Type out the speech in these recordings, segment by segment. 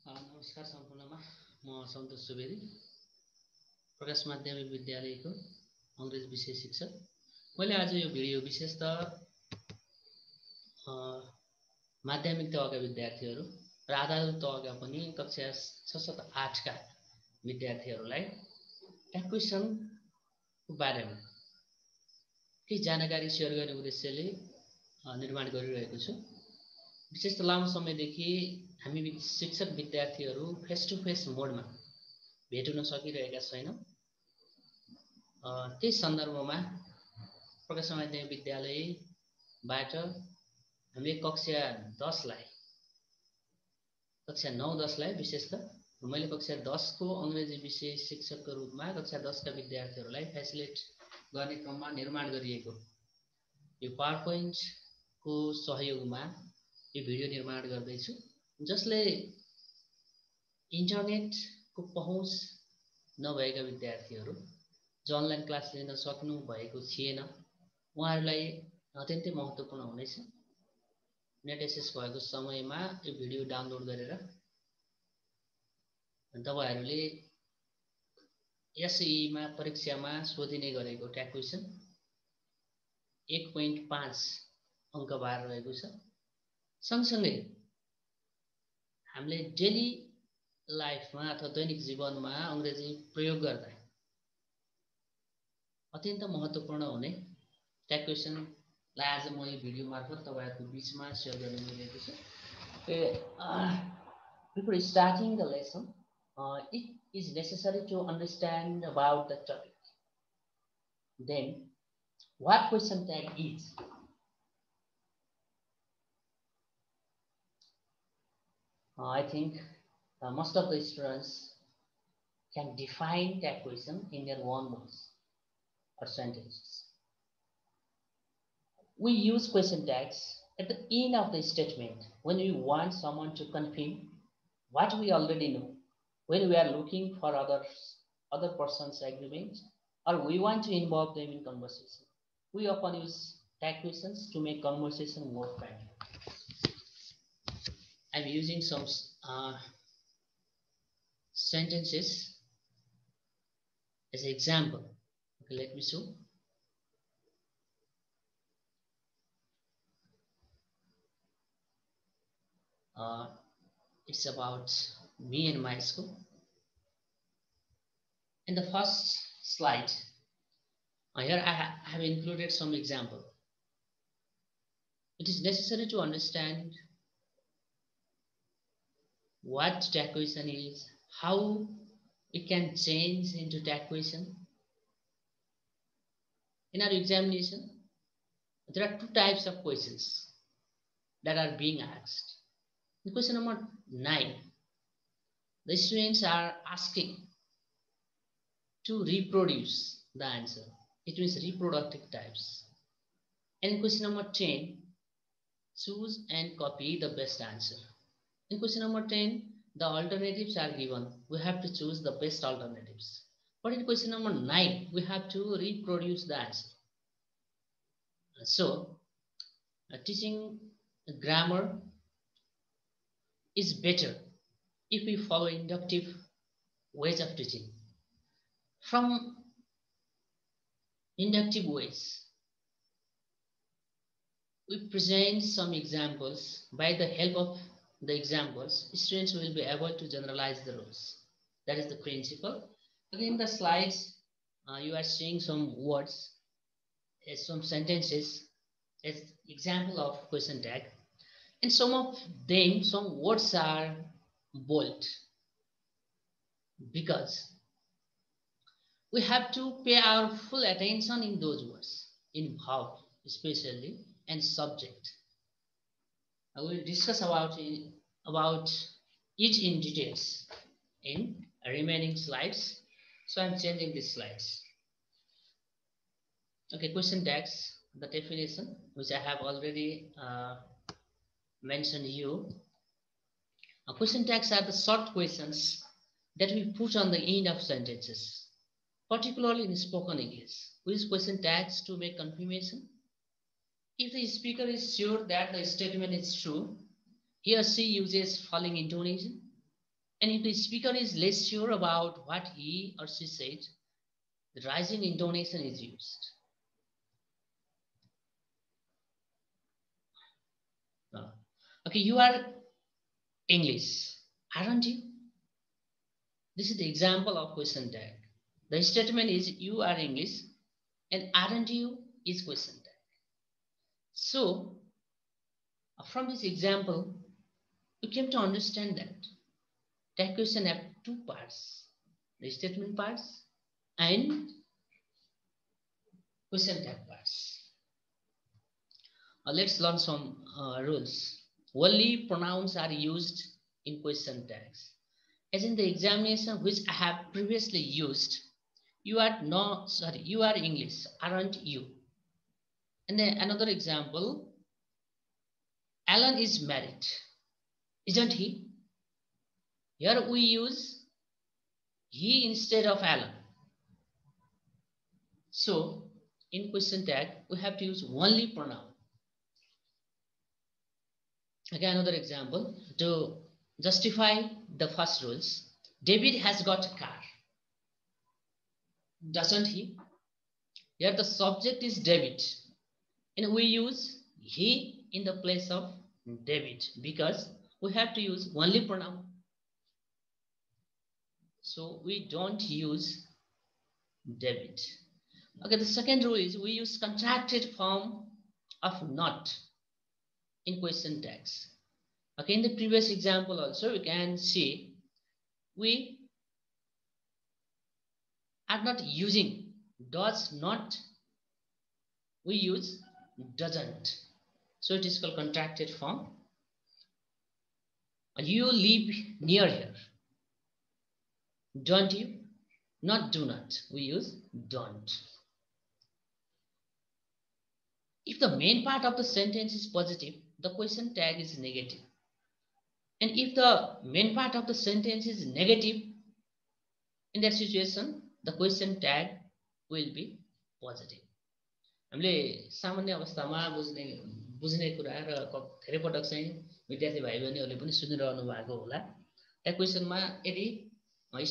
नमस्कार सम्पूर्णमा म सन्तोष सुवेदी प्रकाश माध्यमिक विद्यालयको अङ्ग्रेजी विषय शिक्षक। मैले आज यो भिडियो विशेषतः माध्यमिक तहका विद्यार्थीहरू र आधारभूत तहका पनि कक्षा 6, 7, 8 का विद्यार्थीहरूलाई ट्याक्वेसनको बारेमा केही जानकारी सेयर गर्ने उद्देश्यले निर्माण गरिरहेको छु। विशेष लामो समयदेखि हामी शिक्षक विद्यार्थीहरू फेस टु फेस मोडमा भेट हुन सकिरहेका छैनौँ। त्यस सन्दर्भमा प्रकाश माध्यमिक विद्यालयबाट हामीले कक्षा 9-10 लाई विशेषतः मैले कक्षा 10 को अङ्ग्रेजी विषय शिक्षकको रूपमा कक्षा 10 का विद्यार्थीहरूलाई फेसिलिट गर्ने क्रममा निर्माण गरिएको यो पावरपोइन्ट को सहयोगमा यो भिडियो निर्माण गर्दैछु, जसले इन्टरनेटको पहुँच नभएका विद्यार्थीहरू जो अनलाइन क्लास लिन सक्नु भएको थिएन उहाँहरूलाई अत्यन्तै महत्त्वपूर्ण हुनेछ। नेट एक्सेस भएको समयमा यो भिडियो डाउनलोड गरेर तपाईहरुले एसईमा परीक्षामा सोधिने गरेको ट्याक्वेसन 1.5 अंक भार रहेको छ। सँगसँगै हामीले डेली लाइफमा अथवा दैनिक जीवनमा अंग्रेजी प्रयोग गर्दा अत्यन्त महत्त्वपूर्ण हुने ट्याक्वेसनलाई आज म यो भिडियो मार्फत तपाईहरुको बीचमा शेयर गर्न गइरहेको छु। Before starting the lesson, it is necessary to understand about the topic. Then, what question tag is? I think most of the students can define that question in their own words or sentences. We use question tags at the end of the statement when we want someone to confirm what we already know, when we are looking for other person's agreement, or we want to involve them in conversation. We often use tag questions to make conversation more friendly. I'm using some sentences as an example. Okay, let me show. It's about me and my school. In the first slide, here I have included some example. It is necessary to understand what tagquation is, how it can change into tagquation. In our examination, there are two types of questions that are being asked. In question number 9, the students are asking to reproduce the answer. It means reproductive types. And in question number 10, choose and copy the best answer. In question number 10, the alternatives are given. We have to choose the best alternatives. But in question number 9, we have to reproduce the answer. So, teaching grammar is better if we follow inductive ways of teaching. From inductive ways, we present some examples. By the help of the examples, students will be able to generalize the rules. That is the principle. Again, in the slides, you are seeing some words, some sentences as example of question tag. And some of them, some words are bold because we have to pay our full attention in those words, in verb especially, and subject. I will discuss about each in details in remaining slides. So I'm changing these slides. Okay, question tags, the definition, which I have already mentioned you. Question tags are the short questions that we put on the end of sentences, particularly in spoken English. We use question tags to make confirmation. If the speaker is sure that the statement is true, he or she uses following intonation. And if the speaker is less sure about what he or she said, the rising intonation is used. Okay, you are English, aren't you? This is the example of question tag. The statement is you are English and aren't you is question tag. So, from this example, you came to understand that tag question have two parts, the statement parts and question tag parts. Let's learn some rules. Only pronouns are used in question tags. As in the examination which I have previously used, you are English, aren't you? And then another example, Alan is married, isn't he? Here we use he instead of Alan. So in question tag, we have to use only pronoun. Again, another example to justify the first rules. David has got a car, doesn't he? Here the subject is David, and we use he in the place of David because we have to use only pronoun. So we don't use David. Okay, the second rule is we use contracted form of not in question tags. Okay, in the previous example also you can see we are not using does not, we use doesn't. So it is called contracted form. You live near here, don't you? Not do not, we use don't. If the main part of the sentence is positive, the question tag is negative. And if the main part of the sentence is negative, in that situation, the question tag will be positive. हामीले सामान्य अवस्थामा बुझ्ने कुरा र धेरै पटक चाहिँ विद्यार्थी भाइ बहिनीहरूले पनि सुनिरहनु भएको होला। ट्याग क्वेशनमा यदि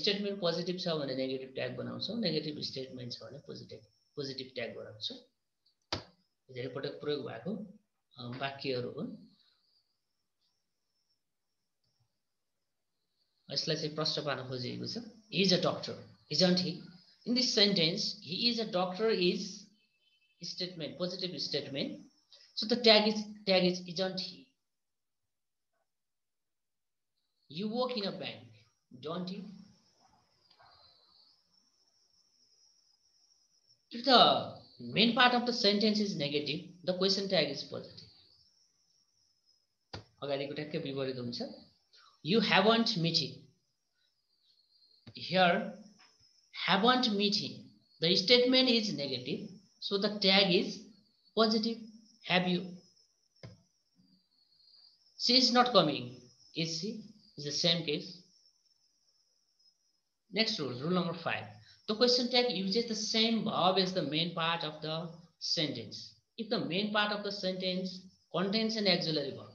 स्टेटमेन्ट पोजिटिभ छ भने नेगेटिभ ट्याग बनाउँछौँ, नेगेटिभ स्टेटमेन्ट छ भने पोजिटिभ ट्याग बनाउँछौँ। धेरै पटक प्रयोग भएको वाक्यहरू हुन्। यसलाई चाहिँ प्रश्न पार्न खोजिएको छ। He is a doctor, isn't he? In this sentence, he is a doctor is statement, positive statement. So the tag is isn't he? You work in a bank, don't you? If the main part of the sentence is negative, the question tag is positive. अगाडिको ट्यागकै विपरीत हुन्छ। You haven't meeting. Here, haven't meeting. The statement is negative, so the tag is positive. Have you? She is not coming. Is she? Is the same case. Next rule, rule number 5. The question tag uses the same verb as the main part of the sentence. If the main part of the sentence contains an auxiliary verb,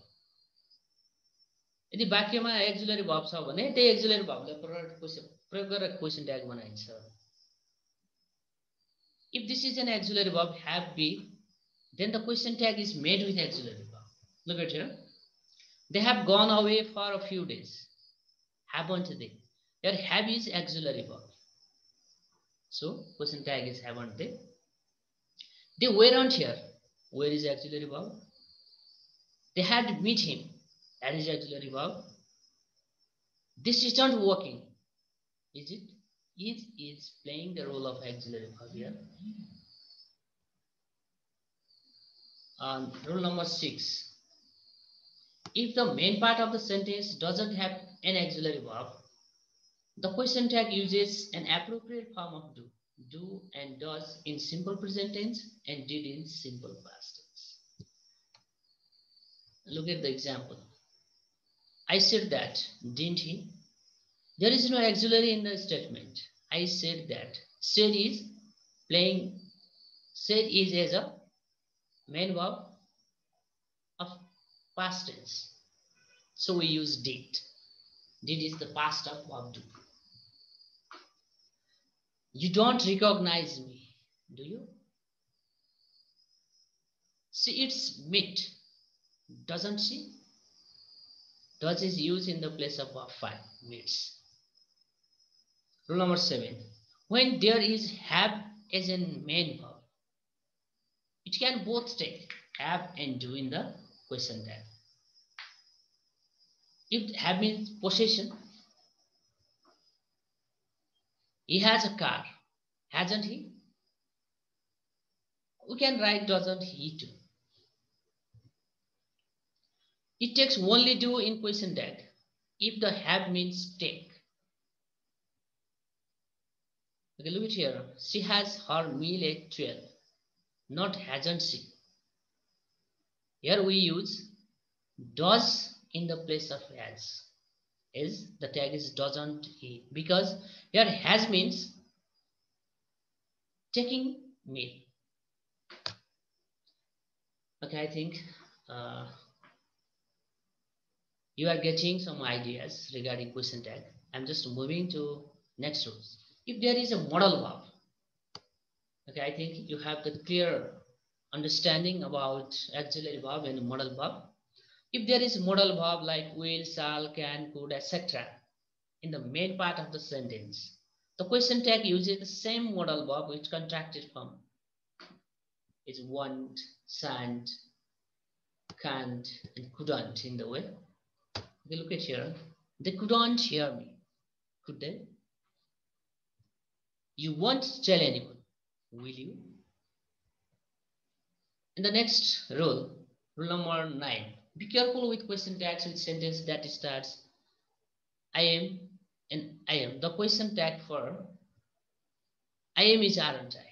यदि वाक्यमा auxiliary verb छ भने त्यही auxiliary verbलाई प्रयोग गरेर question tag बनाइन्छ। If this is an auxiliary verb have be, then the question tag is made with auxiliary verb. Look at here. They have gone away for a few days. Haven't they? Here have is auxiliary verb. So question tag is haven't they. They weren't here. Where is auxiliary verb? They had to meet him. That is auxiliary verb. This isn't working. Is it? It is playing the role of auxiliary verb here. Rule number 6. If the main part of the sentence doesn't have an auxiliary verb, the question tag uses an appropriate form of do. Do and does in simple present tense and did in simple past tense. Look at the example. I said that, didn't he? There is no auxiliary in the statement. I said that. Said is as a main verb of past tense. So we use did. Did is the past of verb do. You don't recognize me, do you? See, it's meet, doesn't she? Does is used in the place of verb 5, meets. Rule number 7. When there is have as in main verb, it can both take have and do in the question tag. If have means possession, he has a car, hasn't he? We can write doesn't he too. It takes only do in question tag if the have means take. Okay, look at here. She has her meal at 12. Not hasn't she. Here we use does in the place of has. Is the tag is doesn't he, because here has means taking meal. Okay, I think you are getting some ideas regarding question tag. I'm just moving to next rules. If there is a modal verb, okay, I think you have the clear understanding about auxiliary verb and modal verb. If there is modal verb like will, shall, can, could, etc. in the main part of the sentence, the question tag uses the same modal verb which contracted from is want, shan't, can't, and couldn't in the way. Okay, look at here. They couldn't hear me, could they? You won't tell anyone, will you? In the next rule, rule number 9. Be careful with question tags with sentence that starts I am and I am. The question tag for I am is aren't I?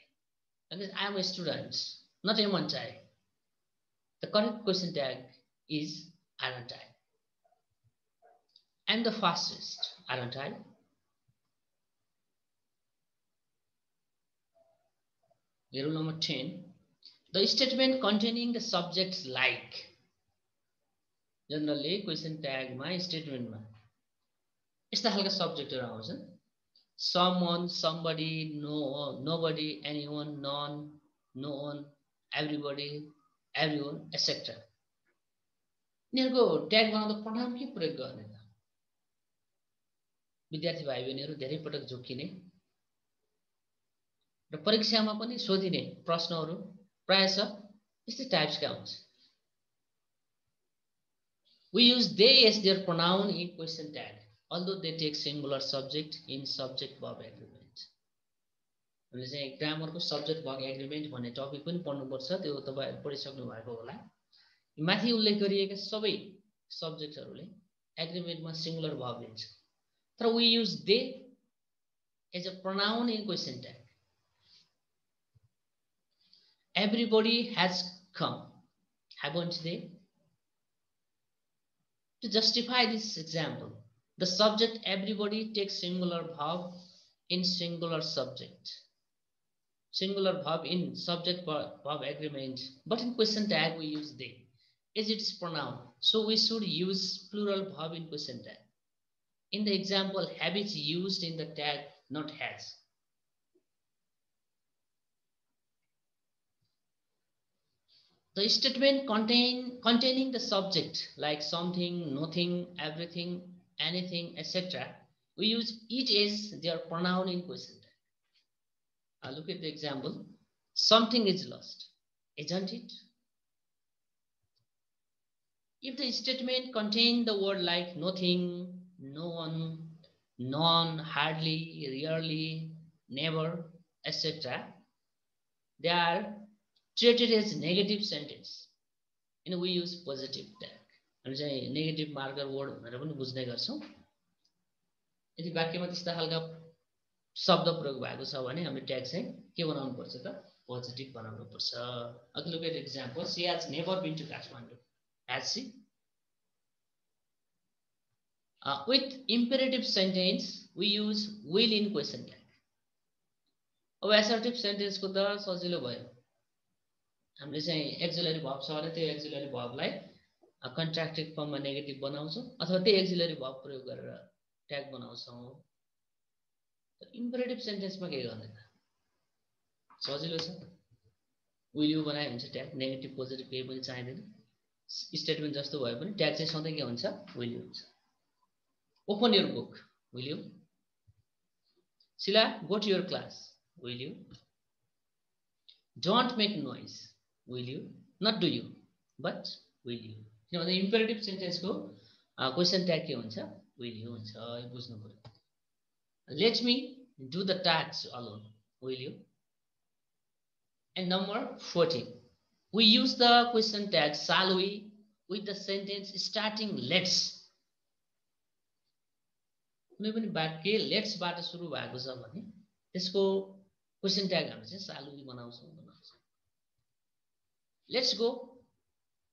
Because I am a student, not aren't I. The correct question tag is aren't I. I'm the fastest, aren't I? Rule number 10. The statement containing the subjects like. Generally, question tag my statement ma. यस्ता खालका सब्जेक्टहरु आउँछन्. Someone, somebody, no, nobody, anyone, none, no one, everybody, everyone, etc. यिनीहरुको tag बनाउँदा प्रनाम के प्रयोग गर्ने त? विद्यार्थी भाइ बहिनीहरु धेरै पटक झोकिने र परीक्षामा पनि सोधिने प्रश्नहरु प्रायः यस्तै टाइप्सका हुन्छ. We use they as their pronoun in question tag, although they take singular subject in subject verb agreement. हामीले चाहिँ ग्रामरको सब्जेक्ट वर्ब एग्रीमेन्ट भन्ने टपिक पनि पढ्नुपर्छ. त्यो तपाईहरु पढिसक्नु भएको होला. माथि उल्लेख गरिएका सबै सब्जेक्टहरुले एग्रीमेन्टमा सिंगुलर वर्ब लिन्छ. तर we use they as a pronoun in question tag. Everybody has come, haven't they? To justify this example, the subject everybody takes singular verb in singular subject. Singular verb in subject verb agreement, but in question tag we use they as its pronoun. So we should use plural verb in question tag. In the example, have is used in the tag, not has. The statement containing the subject like something, nothing, everything, anything, etc. We use it as their pronoun in question tag. Look at the example. Something is lost, isn't it? If the statement contains the word like nothing, no one, none, hardly, rarely, never, etc., they are treated as negative sentence. And we use positive tag. हामी चाहिँ negative marker word भनेर पनि बुझ्ने गर्छौं. यदि वाक्यमा त्यस्ता खालका शब्द प्रयोग भएको छ भने हामीले ट्याग चाहिँ के बनाउनु पर्छ त? पोजिटिभ बनाउनु पर्छ. Okay, look at example. She has never been to Kathmandu. Has she? With imperative sentence, we use will in question tag. अब assertive sentence को त सजिलो भयो. हामीले चाहिँ एक्सिलरी verb छ भने त्यो एक्सिलरी verb लाई कन्ट्राक्टेड फर्ममा नेगेटिभ बनाउँछौं अथवा त्यो एक्सिलरी verb प्रयोग गरेर ट्याग बनाउँछौँ इम्पेरेटिभ सेन्टेन्समा के गर्ने त सजिलो छ विल यु बनाए हुन्छ ट्याग नेगेटिभ पोजिटिभ केही पनि चाहिँदैन स्टेटमेन्ट जस्तो भए पनि ट्याग चाहिँ सधैँ के हुन्छ विल यु हुन्छ open your book will you Sila go to your class will you don't make noise will you not do you but will you किनभने इम्पेरेटिभ सेन्टेन्सको क्वेसन ट्याग के हुन्छ विल यु हुन्छ यो बुझ्नु पर्यो let me do the task alone will you and number 14 we use the question tag shall we with the sentence starting let's कुनै पनि वाक्य let's बाट सुरु भएको छ भने त्यसको क्वेशन ट्याग हामी चाहिँ shall we बनाउँछौँ लेट्स गो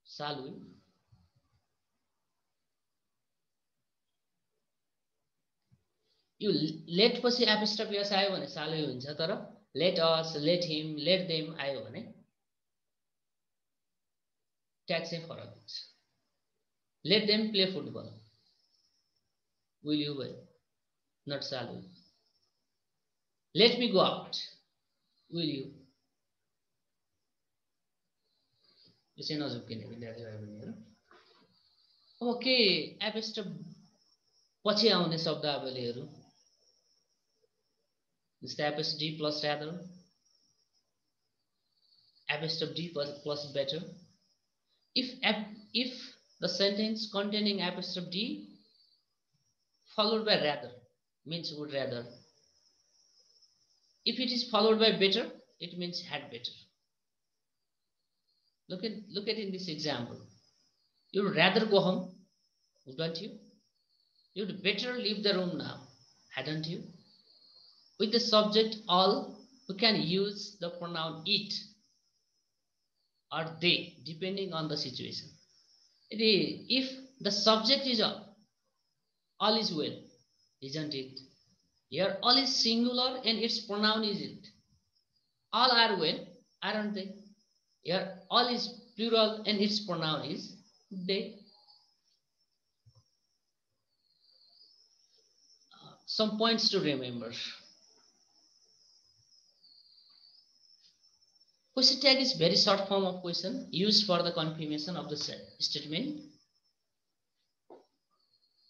shall we यो लेट पछि एपिस्ट्रोफी एस आयो भने shall we हुन्छ तर let us let him let them आयो भने ट्याग चाहिँ फरक हुन्छ let them play football will you भयो not shall we let me go out will you यो चाहिँ नझुक्किने विद्यार्थी भाइ बहिनीहरू अब के एपिस्ट्रोफ पछि आउने शब्दावलीहरू जस्तै apostrophe D plus rather apostrophe D plus better if the sentence containing apostrophe d followed by rather means would rather if it is followed by better it means had better look at in this example you would rather go home wouldn't you you'd better leave the room now hadn't you with the subject all we can use the pronoun it or they depending on the situation if the subject is all is well isn't it here all is singular and its pronoun is it all are well aren't they here all is plural and its pronoun is they some points to remember question tag is very short form of question used for the confirmation of the statement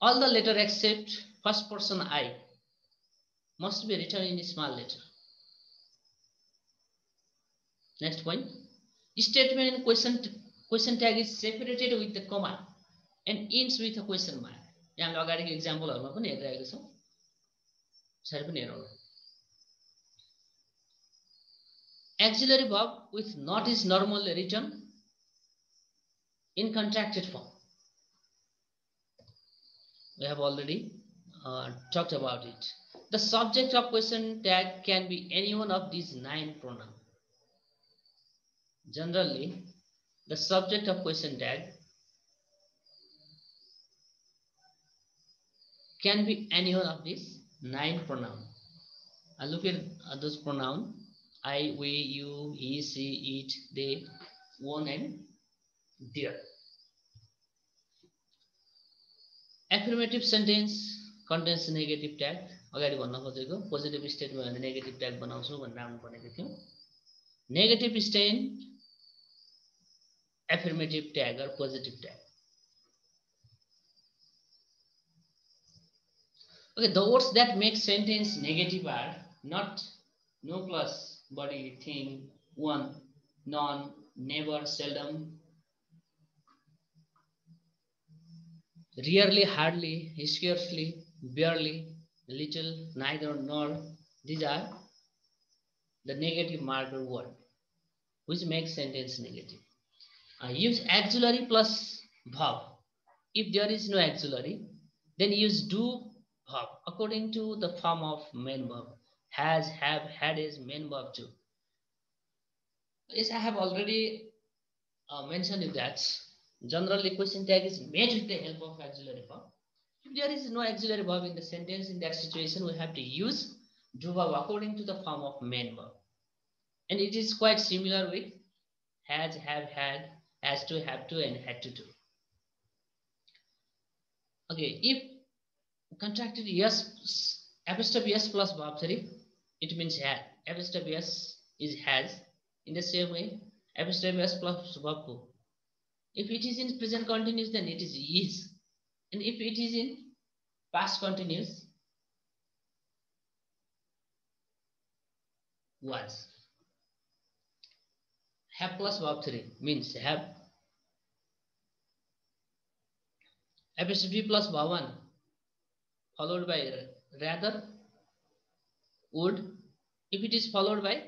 all the letter except first person I must be written in small letter. Next point. Statement and question tag is separated with the comma and ends with a question mark. यहाँ हामीले अगाडिको एक्जाम्पलहरुमा पनि हेरिरहेका छौं यसरी पनि हेरौँ auxiliary verb with not is normally written in contracted form we have already talked about it the subject of question tag can be any one of these 9 pronouns generally the subject of question tag can be any one of these 9 pronouns and look at those pronouns I, we, you, he, she, it, they, one and their. Affirmative sentence contains negative tag. अगाडि भन्न खोजेको positive स्टेटमा भने negative tag बनाउँछु भनेर आउनु पर्नेको थियो negative state affirmative tag or positive tag okay the words that make sentence negative are not no plus body thing one none never seldom rarely hardly scarcely barely little neither nor these are the negative marker word which makes sentence negative use auxiliary plus verb if there is no auxiliary then use do verb according to the form of main verb has have had is main verb too yes I have already mentioned that generally question tag is made with the help of auxiliary verb if there is no auxiliary verb in the sentence in that situation we have to use do verb according to the form of main verb and it is quite similar with has have had has to have to and had to do okay if Contracted yes, apostrophe s plus verb 3, it means had. Apostrophe s is has. In the same way, apostrophe s plus verb 2. If it is in present continuous, then it is. And if it is in past continuous, was. Have plus verb 3 means have. Apostrophe plus verb 1 followed by rather, would. If it is followed by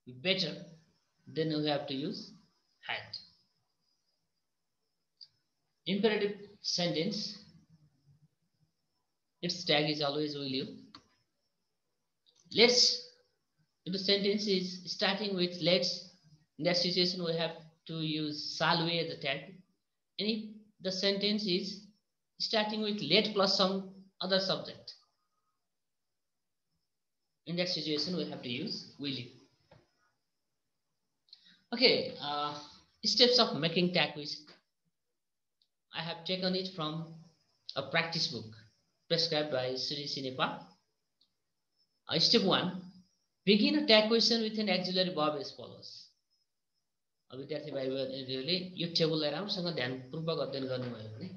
better, then we have to use had. Imperative sentence, its tag is always will you. Let's, if the sentence is starting with let's, in that situation we have to use shall we as the tag. And if the sentence is starting with let plus some other subject, in that situation we have to use will you. Okay, steps of making tag quiz. I have taken it from a practice book prescribed by Sri Sinepa. Step 1. Begin a tag question with an auxiliary verb as follows. विद्यार्थी भाइहरूले यो टेबललाई राम्रोसँग ध्यानपूर्वक अध्ययन गर्नुभयो भने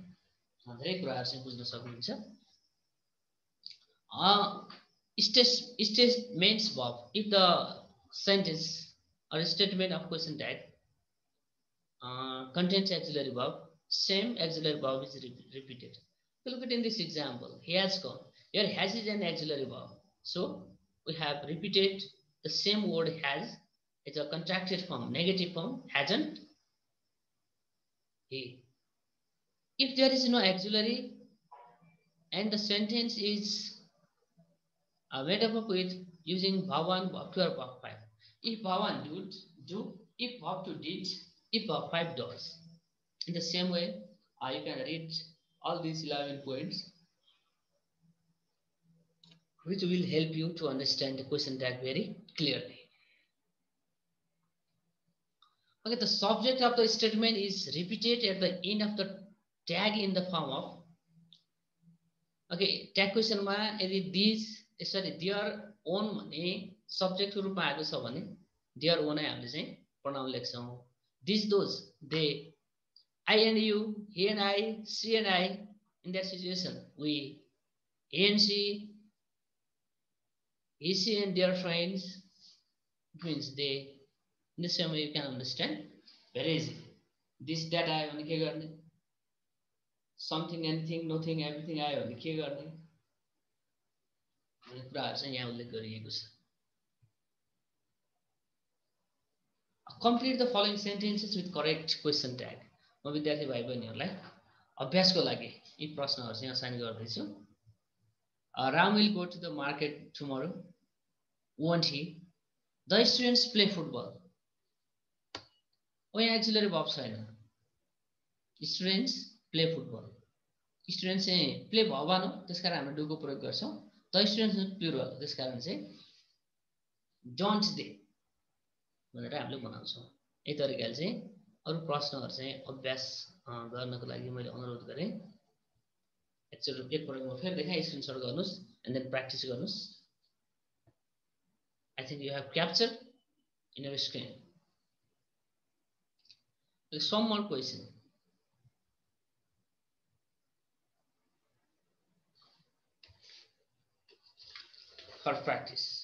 धेरै कुराहरू चाहिँ बुझ्न सक्नुहुन्छ. Statements verb. If the sentence or statement of question tag contains auxiliary verb, same auxiliary verb is repeated. Look at in this example, he has gone. Here has is an auxiliary verb. So we have repeated the same word has. It's a contracted form, negative form, hasn't he. If there is no auxiliary and the sentence is made up with using verb 1, verb 2 or verb 5. If verb 1 do, if verb 2 did, if verb 5 does. In the same way, you can read all these 11 points, which will help you to understand the question tag very clearly. Okay, the subject of the statement is repeated at the end of the tag in the form of. Okay, tag question ma यदि these sorry their own भने subject को रूपमा आएको छ भने their own नै हामीले चाहिँ pronoun लेख्छौं. These those they, I and you, he and I, she and I. In that situation, we, he and she, he, she and their friends. It means they. In the same way, you can understand very easily. This, that, I भने के गर्ने? Something, anything, nothing, everything आयो भने के गर्ने? भन्ने कुराहरु चाहिँ यहाँ उल्लेख गरिएको छ. Complete the following sentences with correct question tag. म विद्यार्थी भाइ बहिनीहरुलाई अभ्यासको लागि यी प्रश्नहरु चाहिँ असाइन गर्दै छु. Ram will go to the market tomorrow. Won't he? The students play football. यहाँ auxiliary verb छैन. Students play football. Students चाहिँ play verb हो, त्यसकारण हामीले do को प्रयोग गर्छौं. The students plural, त्यसकारण चाहिँ don't they भनेर हामीले बनाउँछौं. यही तरिकाले चाहिँ अरु प्रश्नहरु चाहिँ अभ्यास गर्नको लागि मैले अनुरोध गरे. एकचोटी एक पटक म फेरि देखाए, स्क्रिनशट गर्नुस् and then practice गर्नुस्. I think you have captured in your screen. There's some more question. For practice.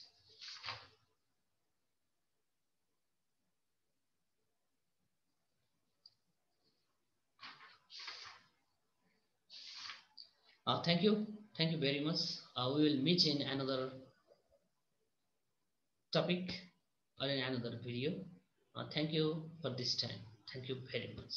Thank you very much. We will meet in another topic or in another video. Thank you for this time. Thank you very much.